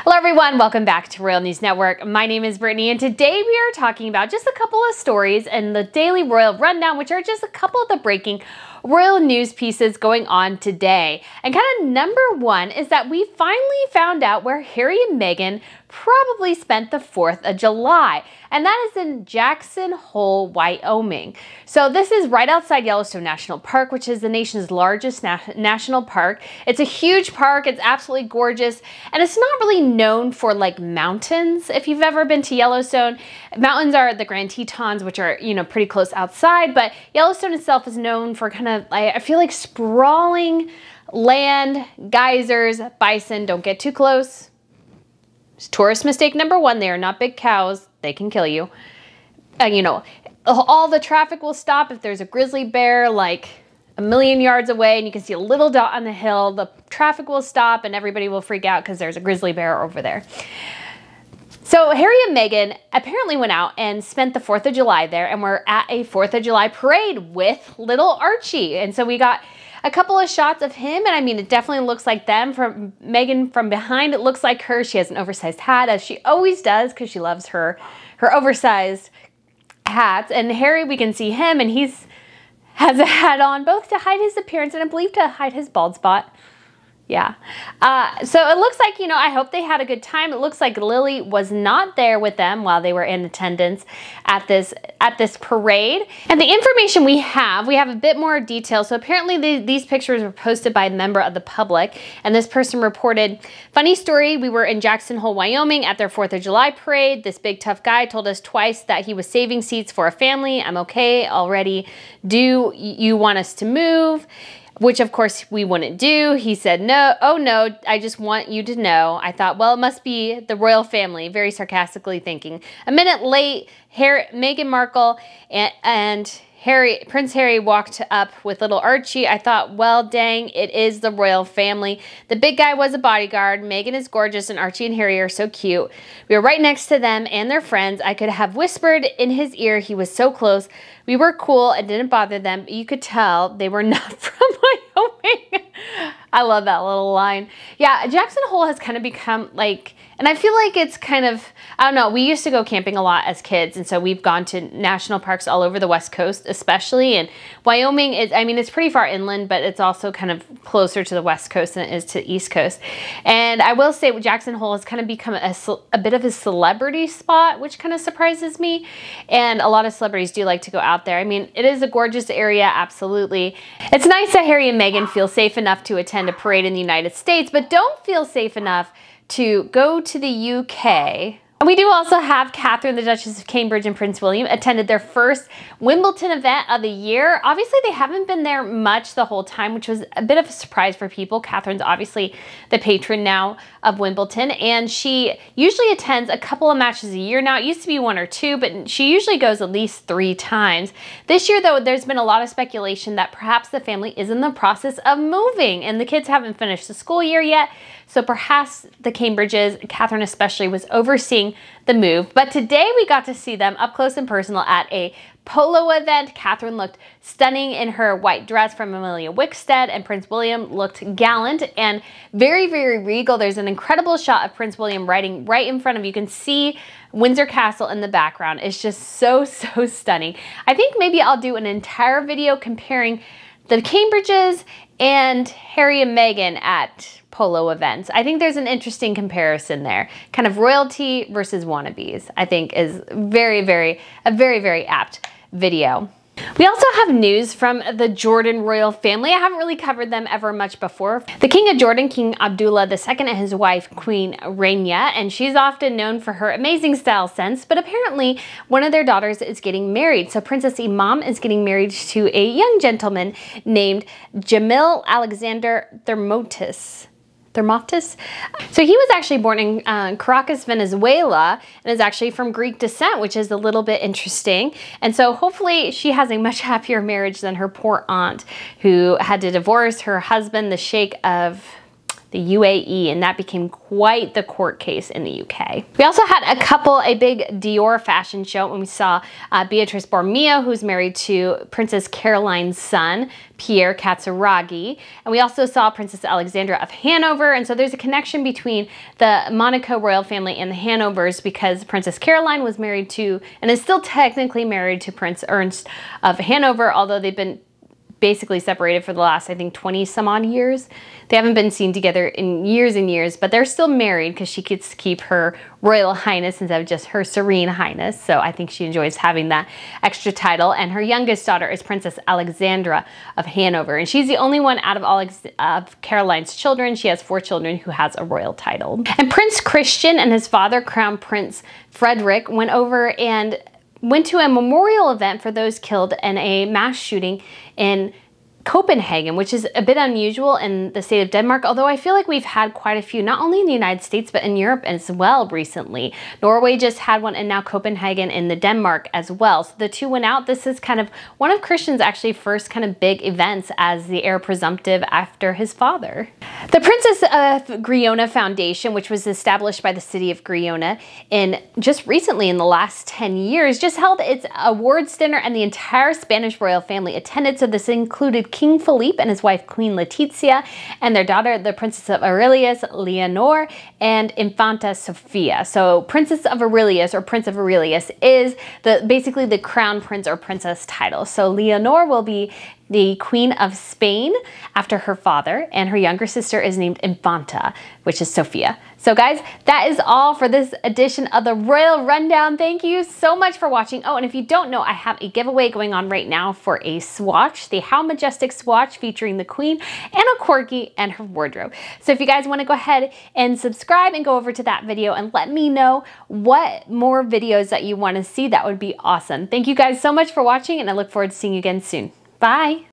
Hello everyone, welcome back to Royal News Network. My name is Brittany and today we are talking about just a couple of stories in the Daily Royal Rundown, which are just a couple of the breaking royal news pieces going on today. And kind of number one is that we finally found out where Harry and Meghan probably spent the 4th of July, and that is in Jackson Hole, Wyoming. So this is right outside Yellowstone National Park, which is the nation's largest national park. It's a huge park, it's absolutely gorgeous, and it's not really known for like mountains. If you've ever been to Yellowstone, mountains are the Grand Tetons, which are, you know, pretty close outside, but Yellowstone itself is known for kind of, I feel like, sprawling land, geysers, bison. Don't get too close. Tourist mistake number one, they are not big cows. They can kill you. You know, all the traffic will stop if there's a grizzly bear like a million yards away and you can see a little dot on the hill. The traffic will stop and everybody will freak out because there's a grizzly bear over there. So Harry and Meghan apparently went out and spent the 4th of July there, and we're at a 4th of July parade with little Archie. And so we got a couple of shots of him, and I mean, it definitely looks like them. From Meghan from behind, it looks like her. She has an oversized hat, as she always does, because she loves her oversized hats. And Harry, we can see him, and has a hat on, both to hide his appearance and I believe to hide his bald spot. Yeah. So it looks like, you know, I hope they had a good time. It looks like Lily was not there with them while they were in attendance at this parade. And the information we have a bit more detail. So apparently these pictures were posted by a member of the public, and this person reported, funny story, we were in Jackson Hole, Wyoming at their 4th of July parade. This big tough guy told us twice that he was saving seats for a family. I'm okay already. Do you want us to move? Which of course we wouldn't do. He said, no, oh no, I just want you to know. I thought, well, it must be the royal family, very sarcastically thinking. A minute late, Meghan Markle and Prince Harry walked up with little Archie. I thought, well, dang, it is the royal family. The big guy was a bodyguard. Meghan is gorgeous and Archie and Harry are so cute. We were right next to them and their friends. I could have whispered in his ear. He was so close. We were cool and didn't bother them. You could tell they were not from Wyoming. I love that little line. Yeah, Jackson Hole has kind of become like, and I feel like it's kind of, I don't know, we used to go camping a lot as kids, and so we've gone to national parks all over the West Coast especially, and Wyoming is, I mean, it's pretty far inland, but it's also kind of closer to the West Coast than it is to the East Coast. And I will say Jackson Hole has kind of become a bit of a celebrity spot, which kind of surprises me, and a lot of celebrities do like to go out there. I mean, it is a gorgeous area, absolutely. It's nice that Harry and Meghan feel safe enough to attend a parade in the United States, but don't feel safe enough to go to the UK. And we do also have Catherine, the Duchess of Cambridge, and Prince William attended their first Wimbledon event of the year. Obviously, they haven't been there much the whole time, which was a bit of a surprise for people. Catherine's obviously the patron now of Wimbledon, and she usually attends a couple of matches a year now. It used to be 1 or 2, but she usually goes at least 3 times. This year, though, there's been a lot of speculation that perhaps the family is in the process of moving, and the kids haven't finished the school year yet. So perhaps the Cambridges, Catherine especially, was overseeing the move. But today we got to see them up close and personal at a polo event. Catherine looked stunning in her white dress from Amelia Wickstead, and Prince William looked gallant and very, very regal. There's an incredible shot of Prince William riding right in front of you. You can see Windsor Castle in the background. It's just so, so stunning. I think maybe I'll do an entire video comparing the Cambridges and Harry and Meghan at polo events. I think there's an interesting comparison there. Kind of royalty versus wannabes, I think is a very, very apt video. We also have news from the Jordan royal family. I haven't really covered them ever much before. The King of Jordan, King Abdullah II, and his wife, Queen Rania, and she's often known for her amazing style sense, but apparently one of their daughters is getting married. So Princess Iman is getting married to a young gentleman named Jamil Alexander Thermotis. So he was actually born in Caracas, Venezuela, and is actually from Greek descent, which is a little bit interesting. And so hopefully she has a much happier marriage than her poor aunt, who had to divorce her husband, the Sheikh of the UAE, and that became quite the court case in the UK. We also had a big Dior fashion show when we saw Beatrice Borromeo, who's married to Princess Caroline's son, Pierre Katsaragi. And we also saw Princess Alessandra of Hanover. And so there's a connection between the Monaco royal family and the Hanovers, because Princess Caroline was married to, and is still technically married to, Prince Ernst of Hanover, although they've been basically separated for the last, I think, 20 some odd years. They haven't been seen together in years and years, but they're still married because she gets to keep her Royal Highness instead of just her Serene Highness. So I think she enjoys having that extra title. And her youngest daughter is Princess Alessandra of Hanover. And she's the only one out of all of Caroline's children. She has 4 children who has a royal title. And Prince Christian and his father, Crown Prince Frederik, went to a memorial event for those killed in a mass shooting in Copenhagen, which is a bit unusual in the state of Denmark, although I feel like we've had quite a few, not only in the United States, but in Europe as well recently. Norway just had one, and now Copenhagen in the Denmark as well. So the two went out. This is kind of one of Christian's actually first kind of big events as the heir presumptive after his father. The Princess of Girona Foundation, which was established by the city of Girona just recently in the last 10 years, just held its awards dinner, and the entire Spanish royal family attended. So this included King Philippe and his wife Queen Letizia, and their daughter, the Princess of Aurelius, Leonor, and Infanta Sofia. So Princess of Aurelius, or Prince of Aurelius, is basically the crown prince or princess title. So Leonor will be the Queen of Spain after her father, and her younger sister is named Infanta, which is Sophia. So guys, that is all for this edition of the Royal Rundown. Thank you so much for watching. Oh, and if you don't know, I have a giveaway going on right now for a swatch, the How Majestic swatch featuring the Queen and a Corgi and her wardrobe. So if you guys want to go ahead and subscribe and go over to that video and let me know what more videos that you want to see, that would be awesome. Thank you guys so much for watching, and I look forward to seeing you again soon. Bye.